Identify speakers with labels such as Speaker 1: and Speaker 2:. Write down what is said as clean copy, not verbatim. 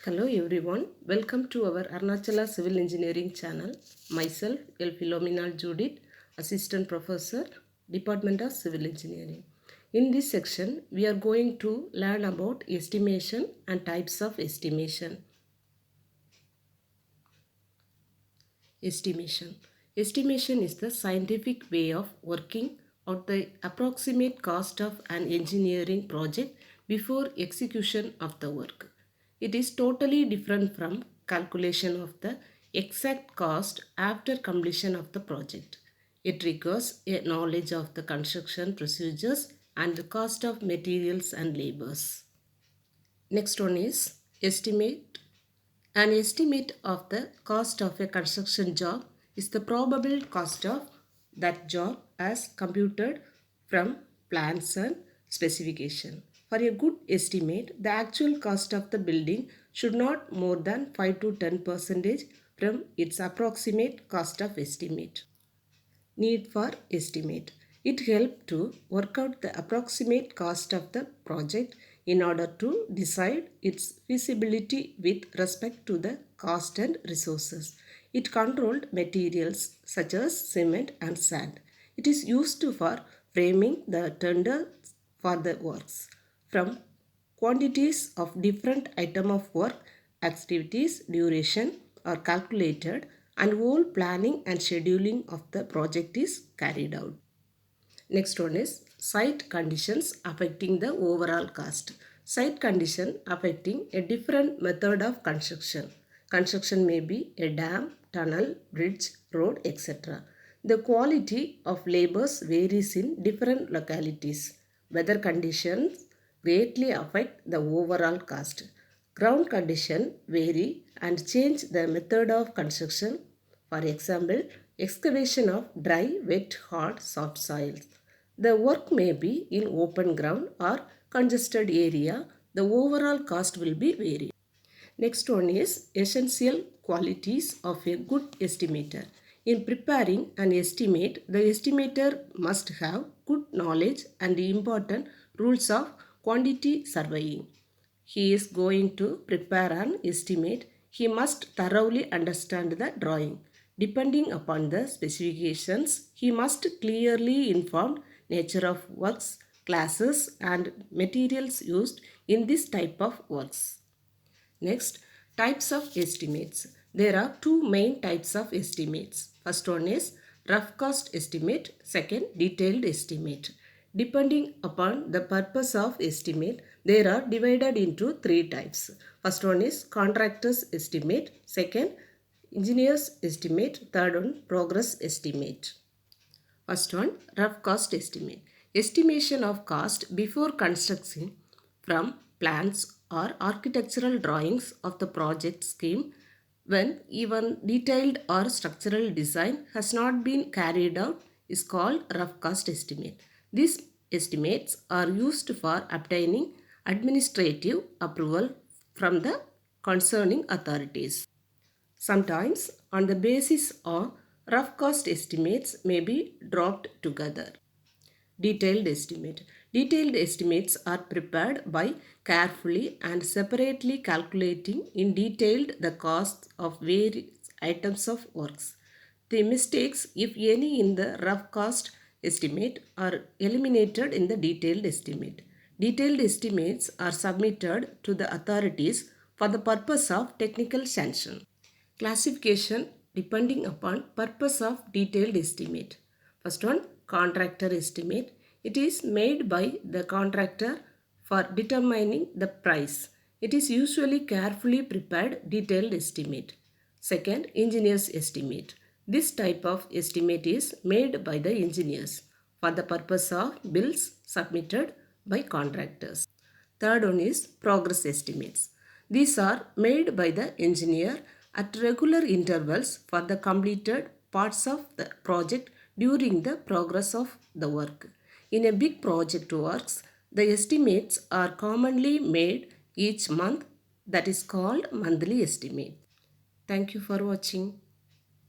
Speaker 1: Hello everyone, welcome to our Arunachala Civil Engineering channel. Myself, L. Philomena Judith, Assistant Professor, Department of Civil Engineering. In this section, we are going to learn about estimation and types of estimation. Estimation. Estimation is the scientific way of working out the approximate cost of an engineering project before execution of the work. It is totally different from calculation of the exact cost after completion of the project. It requires a knowledge of the construction procedures and the cost of materials and labors. Next one is estimate. An estimate of the cost of a construction job is the probable cost of that job as computed from plans and specification. For a good estimate, the actual cost of the building should not more than 5 to 10% from its approximate cost of estimate. Need for estimate. It helps to work out the approximate cost of the project in order to decide its feasibility with respect to the cost and resources. It controlled materials such as cement and sand. It is used for framing the tender for the works. From quantities of different item of work, activities, duration are calculated and whole planning and scheduling of the project is carried out. Next one is site conditions affecting the overall cost. Site condition affecting a different method of construction. Construction may be a dam, tunnel, bridge, road, etc. The quality of labors varies in different localities. Weather conditions greatly affect the overall cost. Ground condition vary and change the method of construction. For example, excavation of dry, wet, hard, soft soils. The work may be in open ground or congested area. The overall cost will be varied. Next one is essential qualities of a good estimator. In preparing an estimate, the estimator must have good knowledge and the important rules of quantity surveying. He is going to prepare an estimate. He must thoroughly understand the drawing. Depending upon the specifications, he must clearly inform nature of works, classes and materials used in this type of works. Next, types of estimates. There are two main types of estimates. First one is rough cost estimate, second detailed estimate. Depending upon the purpose of estimate, they are divided into three types. First one is contractor's estimate, second engineer's estimate, third one progress estimate. First one, rough cost estimate. Estimation of cost before construction from plans or architectural drawings of the project scheme when even detailed or structural design has not been carried out is called rough cost estimate. These estimates are used for obtaining administrative approval from the concerning authorities. Sometimes, on the basis of rough cost estimates may be dropped together. Detailed estimate. Detailed estimates are prepared by carefully and separately calculating in detail the costs of various items of works. The mistakes, if any, in the rough cost estimate are eliminated in the detailed estimate. Detailed estimates are submitted to the authorities for the purpose of technical sanction. Classification depending upon purpose of detailed estimate. First one, contractor estimate. It is made by the contractor for determining the price. It is usually carefully prepared detailed estimate. Second, engineer's estimate. This type of estimate is made by the engineers for the purpose of bills submitted by contractors. Third one is progress estimates. These are made by the engineer at regular intervals for the completed parts of the project during the progress of the work. In a big project works, the estimates are commonly made each month, that is called monthly estimate. Thank you for watching.